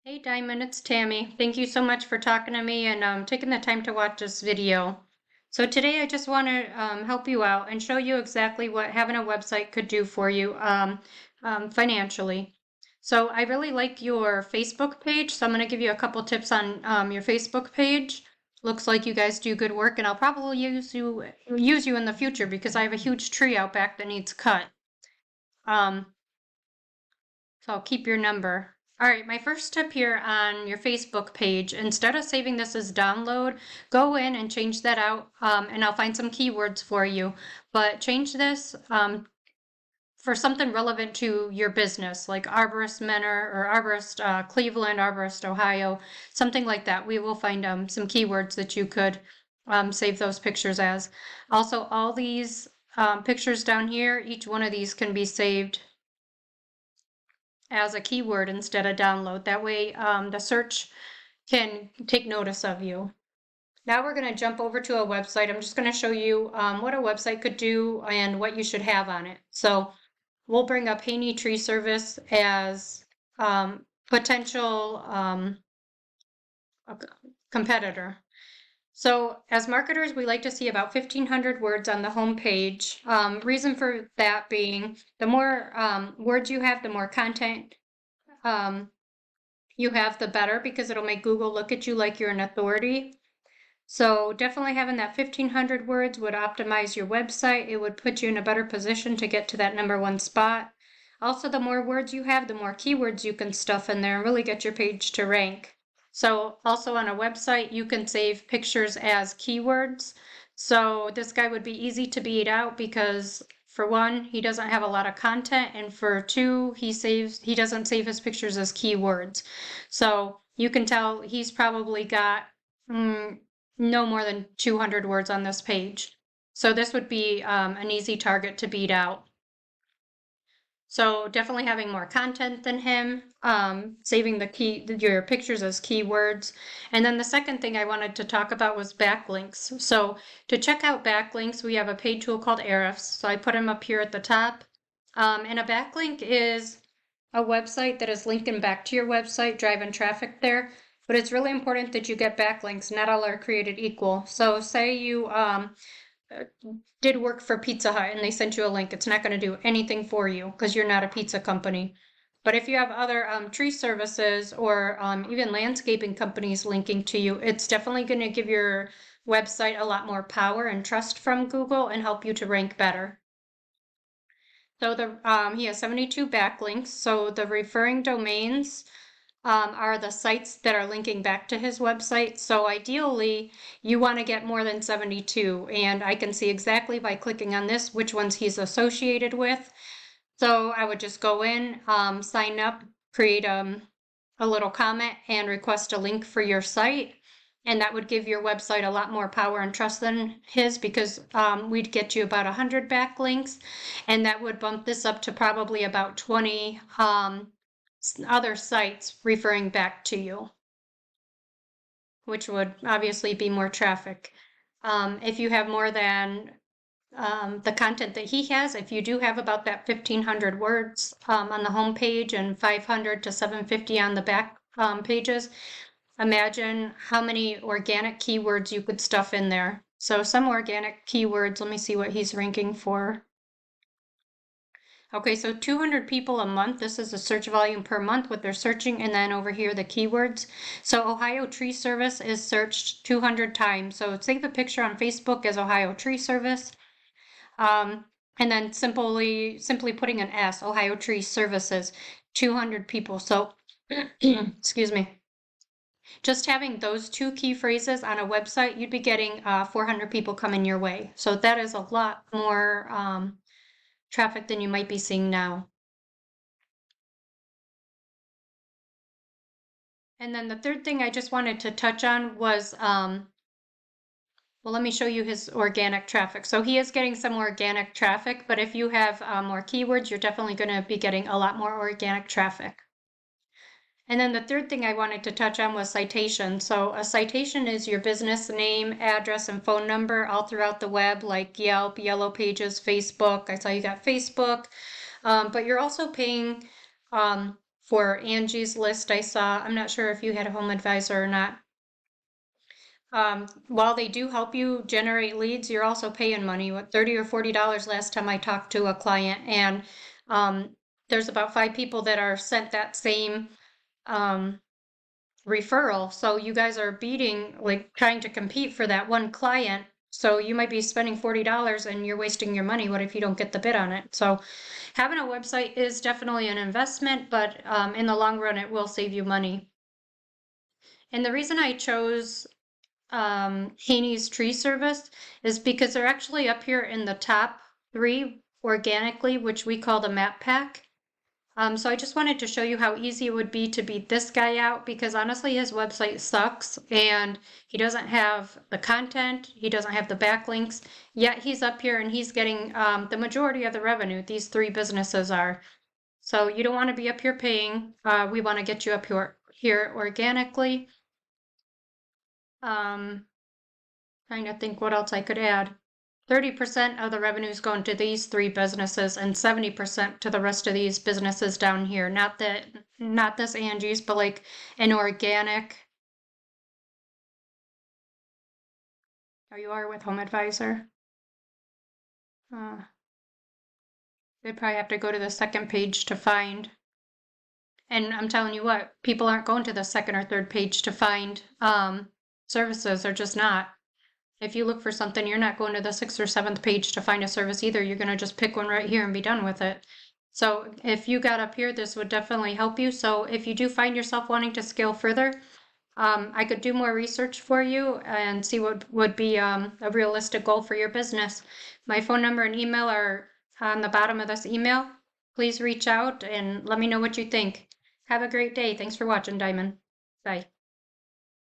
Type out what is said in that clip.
Hey Diamond, it's Tammy. Thank you so much for talking to me and taking the time to watch this video. So today I just want to help you out and show you exactly what having a website could do for you financially. So I really like your Facebook page, so I'm going to give you a couple tips on your Facebook page. Looks like you guys do good work, and I'll probably use you in the future because I have a huge tree out back that needs cut. Um, so I'll keep your number. All right, my first tip here on your Facebook page, instead of saving this as download, go in and change that out, and I'll find some keywords for you. But change this for something relevant to your business, like Arborist Menor or Arborist Cleveland, Arborist Ohio, something like that. We will find some keywords that you could save those pictures as. Also, all these pictures down here, each one of these can be saved as a keyword instead of download. That way the search can take notice of you. Now we're going to jump over to a website. I'm just going to show you what a website could do and what you should have on it. So we'll bring up Haney Tree Service as potential competitor. So as marketers, we like to see about 1,500 words on the home page. Reason for that being the more words you have, the more content you have, the better, because it'll make Google look at you like you're an authority. So definitely having that 1,500 words would optimize your website. It would put you in a better position to get to that #1 spot. Also, the more words you have, the more keywords you can stuff in there and really get your page to rank. So also on a website, you can save pictures as keywords. So this guy would be easy to beat out because for one, he doesn't have a lot of content, and for two, he doesn't save his pictures as keywords. So you can tell he's probably got no more than 200 words on this page. So this would be an easy target to beat out. So definitely having more content than him, saving your pictures as keywords. And then the second thing I wanted to talk about was backlinks. So to check out backlinks, we have a paid tool called Ahrefs. So I put them up here at the top. And a backlink is a website that is linking back to your website, driving traffic there. But it's really important that you get backlinks. Not all are created equal. So say you did work for Pizza Hut and they sent you a link, it's not going to do anything for you because you're not a pizza company. But if you have other tree services or even landscaping companies linking to you, it's definitely going to give your website a lot more power and trust from Google and help you to rank better. So he has 72 backlinks. So the referring domains are the sites that are linking back to his website. So ideally, you want to get more than 72. And I can see exactly by clicking on this which ones he's associated with. So I would just go in, sign up, create a little comment, and request a link for your site. And that would give your website a lot more power and trust than his, because we'd get you about 100 backlinks. And that would bump this up to probably about 20 other sites referring back to you, which would obviously be more traffic. If you have more than the content that he has, if you do have about that 1,500 words on the home page and 500 to 750 on the back pages, imagine how many organic keywords you could stuff in there. So some organic keywords, let me see what he's ranking for. Okay, so 200 people a month. This is the search volume per month, what they're searching, and then over here, the keywords. So Ohio Tree Service is searched 200 times. So save a picture on Facebook as Ohio Tree Service. And then simply putting an S, Ohio Tree Services, 200 people. So, excuse me. Just having those two key phrases on a website, you'd be getting 400 people coming your way. So that is a lot more traffic than you might be seeing now. And then the third thing I just wanted to touch on was, well, let me show you his organic traffic. So he is getting some organic traffic, but if you have more keywords, you're definitely going to be getting a lot more organic traffic. And then the third thing I wanted to touch on was citation. So a citation is your business name, address, and phone number all throughout the web, like Yelp, Yellow Pages, Facebook. I saw you got Facebook. But you're also paying for Angie's List I saw. I'm not sure if you had a home advisor or not. While they do help you generate leads, you're also paying money. What, $30 or $40 last time I talked to a client, and there's about 5 people that are sent that same referral. So you guys are beating, like trying to compete for that one client. So you might be spending $40 and you're wasting your money. What if you don't get the bid on it? So having a website is definitely an investment, but in the long run, it will save you money. And the reason I chose Haney's Tree Service is because they're actually up here in the top 3 organically, which we call the map pack. So I just wanted to show you how easy it would be to beat this guy out, because honestly his website sucks and he doesn't have the content, he doesn't have the backlinks, yet he's up here and he's getting the majority of the revenue. These 3 businesses are. So you don't want to be up here paying. We want to get you up here organically. Trying to think what else I could add. 30% of the revenue is going to these 3 businesses and 70% to the rest of these businesses down here. Not this Angie's, but like an organic. Oh, you are with Home Advisor. They probably have to go to the second page to find. And I'm telling you what, people aren't going to the second or third page to find services. They're just not. If you look for something, you're not going to the 6th or 7th page to find a service either. You're going to just pick one right here and be done with it. So if you got up here, this would definitely help you. So if you do find yourself wanting to scale further, I could do more research for you and see what would be a realistic goal for your business. My phone number and email are on the bottom of this email. Please reach out and let me know what you think. Have a great day. Thanks for watching, Diamond. Bye.